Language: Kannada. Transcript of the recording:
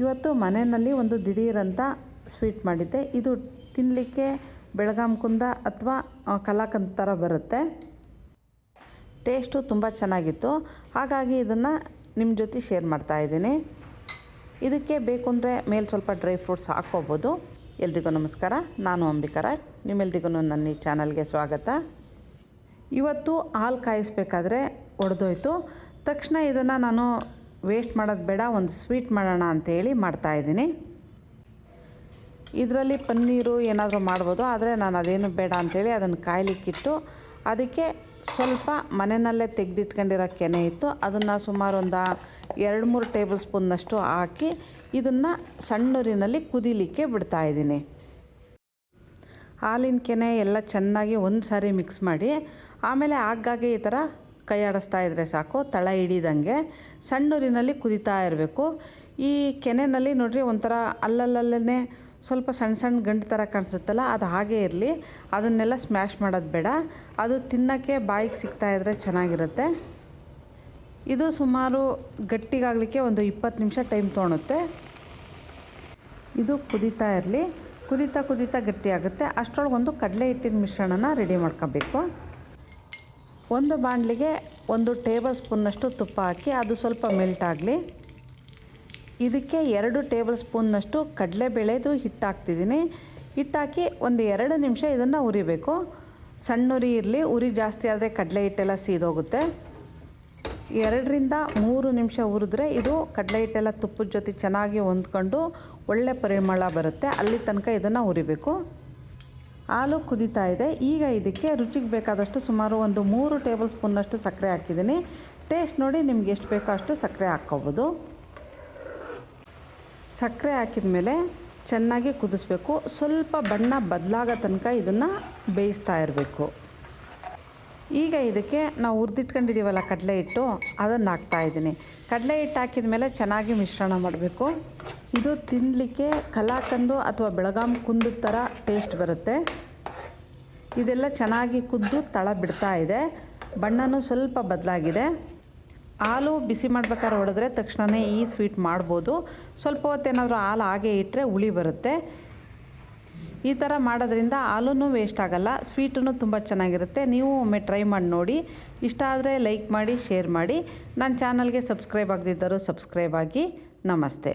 ಇವತ್ತು ಮನೆಯಲ್ಲಿ ಒಂದು ದಿಢೀರಂತ ಸ್ವೀಟ್ ಮಾಡಿದ್ದೆ. ಇದು ತಿನ್ನಲಿಕ್ಕೆ ಬೆಳಗಾಂ ಕುಂದ ಅಥವಾ ಕಲಾಕಂದ್ ಥರ ಬರುತ್ತೆ. ಟೇಸ್ಟು ತುಂಬ ಚೆನ್ನಾಗಿತ್ತು. ಹಾಗಾಗಿ ಇದನ್ನು ನಿಮ್ಮ ಜೊತೆ ಶೇರ್ ಮಾಡ್ತಾಯಿದ್ದೀನಿ. ಇದಕ್ಕೆ ಬೇಕು ಅಂದರೆ ಮೇಲೆ ಸ್ವಲ್ಪ ಡ್ರೈ ಫ್ರೂಟ್ಸ್ ಹಾಕ್ಕೋಬೋದು. ಎಲ್ರಿಗೂ ನಮಸ್ಕಾರ, ನಾನು ಅಂಬಿಕರಾಜ್. ನಿಮ್ಮೆಲ್ರಿಗೂ ನನ್ನ ಈ ಚಾನಲ್ಗೆ ಸ್ವಾಗತ. ಇವತ್ತು ಹಾಲು ಕಾಯಿಸ್ಬೇಕಾದ್ರೆ ಒಡೆದೋಯ್ತು. ತಕ್ಷಣ ಇದನ್ನು ನಾನು ವೇಸ್ಟ್ ಮಾಡೋದು ಬೇಡ, ಒಂದು ಸ್ವೀಟ್ ಮಾಡೋಣ ಅಂಥೇಳಿ ಮಾಡ್ತಾಯಿದ್ದೀನಿ. ಇದರಲ್ಲಿ ಪನ್ನೀರು ಏನಾದರೂ ಮಾಡ್ಬೋದು, ಆದರೆ ನಾನು ಅದೇನು ಬೇಡ ಅಂಥೇಳಿ ಅದನ್ನು ಕಾಯ್ಲಿಕ್ಕಿಟ್ಟು ಅದಕ್ಕೆ ಸ್ವಲ್ಪ ಮನೆಯಲ್ಲೇ ತೆಗೆದಿಟ್ಕೊಂಡಿರೋ ಕೆನೆ ಇತ್ತು. ಅದನ್ನು ಸುಮಾರು ಒಂದು 2-3 ಟೇಬಲ್ ಸ್ಪೂನ್ನಷ್ಟು ಹಾಕಿ ಇದನ್ನು ಸಣ್ಣೂರಿನಲ್ಲಿ ಕುದೀಲಿಕ್ಕೆ ಬಿಡ್ತಾಯಿದ್ದೀನಿ. ಹಾಲಿನ ಕೆನೆ ಎಲ್ಲ ಚೆನ್ನಾಗಿ ಒಂದು ಸಾರಿ ಮಿಕ್ಸ್ ಮಾಡಿ ಆಮೇಲೆ ಆಗಾಗ್ಗೆ ಈ ಥರ ಕೈ ಆಡಿಸ್ತಾ ಇದ್ದರೆ ಸಾಕು, ತಳ ಹಿಡಿದಂಗೆ ಸಣ್ಣೂರಿನಲ್ಲಿ ಕುದೀತಾ ಇರಬೇಕು. ಈ ಕೆನೆಯಲ್ಲಿ ನೋಡಿರಿ ಒಂಥರ ಅಲ್ಲಲ್ಲೇ ಸ್ವಲ್ಪ ಸಣ್ಣ ಸಣ್ಣ ಗಂಟು ಥರ ಕಾಣಿಸುತ್ತಲ್ಲ, ಅದು ಹಾಗೇ ಇರಲಿ. ಅದನ್ನೆಲ್ಲ ಸ್ಮ್ಯಾಶ್ ಮಾಡೋದು ಬೇಡ. ಅದು ತಿನ್ನೋಕ್ಕೆ ಬಾಯಿಗೆ ಸಿಗ್ತಾಯಿದ್ರೆ ಚೆನ್ನಾಗಿರುತ್ತೆ. ಇದು ಸುಮಾರು ಗಟ್ಟಿಗಾಗಲಿಕ್ಕೆ ಒಂದು 20 ನಿಮಿಷ ಟೈಮ್ ತೊಗೊಳುತ್ತೆ. ಇದು ಕುದೀತಾ ಇರಲಿ. ಕುದೀತಾ ಗಟ್ಟಿಯಾಗುತ್ತೆ. ಅಷ್ಟರೊಳಗೆ ಒಂದು ಕಡಲೆ ಹಿಟ್ಟಿನ ಮಿಶ್ರಣನ ರೆಡಿ ಮಾಡ್ಕೋಬೇಕು. ಒಂದು ಬಾಣಲಿಗೆ 1 ಟೇಬಲ್ ಸ್ಪೂನ್ನಷ್ಟು ತುಪ್ಪ ಹಾಕಿ ಅದು ಸ್ವಲ್ಪ ಮೆಲ್ಟ್ ಆಗಲಿ. ಇದಕ್ಕೆ 2 ಟೇಬಲ್ ಸ್ಪೂನ್ನಷ್ಟು ಕಡಲೆಬೇಳೆದು ಹಿಟ್ಟು ಹಾಕ್ತಿದ್ದೀನಿ. ಹಿಟ್ಟಾಕಿ ಒಂದು 2 ನಿಮಿಷ ಇದನ್ನು ಉರಿಬೇಕು. ಸಣ್ಣ ಉರಿ ಇರಲಿ, ಉರಿ ಜಾಸ್ತಿ ಆದರೆ ಕಡಲೆ ಹಿಟ್ಟೆಲ್ಲ ಸೀದೋಗುತ್ತೆ. 2-3 ನಿಮಿಷ ಹುರಿದ್ರೆ ಇದು ಕಡಲೆ ಹಿಟ್ಟೆಲ್ಲ ತುಪ್ಪದ ಜೊತೆ ಚೆನ್ನಾಗಿ ಹೊಂದ್ಕೊಂಡು ಒಳ್ಳೆ ಪರಿಮಳ ಬರುತ್ತೆ. ಅಲ್ಲಿ ತನಕ ಇದನ್ನು ಉರಿಬೇಕು. ಹಾಲು ಕುದೀತಾ ಇದೆ. ಈಗ ಇದಕ್ಕೆ ರುಚಿಗೆ ಬೇಕಾದಷ್ಟು ಸುಮಾರು ಒಂದು 3 ಟೇಬಲ್ ಸ್ಪೂನ್ನಷ್ಟು ಸಕ್ಕರೆ ಹಾಕಿದ್ದೀನಿ. ಟೇಸ್ಟ್ ನೋಡಿ ನಿಮ್ಗೆ ಎಷ್ಟು ಬೇಕೋ ಅಷ್ಟು ಸಕ್ಕರೆ ಹಾಕ್ಕೋಬೋದು. ಸಕ್ಕರೆ ಹಾಕಿದ ಮೇಲೆ ಚೆನ್ನಾಗಿ ಕುದಿಸ್ಬೇಕು. ಸ್ವಲ್ಪ ಬಣ್ಣ ಬದಲಾಗೋ ತನಕ ಇದನ್ನು ಬೇಯಿಸ್ತಾ ಇರಬೇಕು. ಈಗ ಇದಕ್ಕೆ ನಾವು ಹುರಿದಿಟ್ಕೊಂಡಿದ್ದೀವಲ್ಲ ಕಡಲೆ ಹಿಟ್ಟು, ಅದನ್ನು ಹಾಕ್ತಾಯಿದ್ದೀನಿ. ಕಡಲೆ ಹಿಟ್ಟು ಹಾಕಿದ ಮೇಲೆ ಚೆನ್ನಾಗಿ ಮಿಶ್ರಣ ಮಾಡಬೇಕು. ಇದು ತಿನ್ನಲಿಕ್ಕೆ ಕಲಾಕಂದು ಅಥವಾ ಬೆಳಗಾಂ ಕುಂದ ಥರ ಟೇಸ್ಟ್ ಬರುತ್ತೆ. ಇದೆಲ್ಲ ಚೆನ್ನಾಗಿ ಕುದ್ದು ತಳ ಬಿಡ್ತಾ ಇದೆ. ಬಣ್ಣನೂ ಸ್ವಲ್ಪ ಬದಲಾಗಿದೆ. ಹಾಲು ಬಿಸಿ ಮಾಡ್ಬೇಕಾದ್ರೆ ಹೊಡೆದ್ರೆ ತಕ್ಷಣವೇ ಈ ಸ್ವೀಟ್ ಮಾಡ್ಬೋದು. ಸ್ವಲ್ಪ ಹೊತ್ತೇನಾದರೂ ಹಾಲು ಹಾಗೆ ಇಟ್ಟರೆ ಹುಳಿ ಬರುತ್ತೆ. ಈ ಥರ ಮಾಡೋದ್ರಿಂದ ಹಾಲೂ ವೇಸ್ಟ್ ಆಗೋಲ್ಲ, ಸ್ವೀಟೂ ತುಂಬ ಚೆನ್ನಾಗಿರುತ್ತೆ. ನೀವು ಒಮ್ಮೆ ಟ್ರೈ ಮಾಡಿ ನೋಡಿ. ಇಷ್ಟ ಆದರೆ ಲೈಕ್ ಮಾಡಿ, ಶೇರ್ ಮಾಡಿ. ನನ್ನ ಚಾನಲ್ಗೆ ಸಬ್ಸ್ಕ್ರೈಬ್ ಆಗದಿದ್ದರೂ ಸಬ್ಸ್ಕ್ರೈಬ್ ಆಗಿ. ನಮಸ್ತೆ.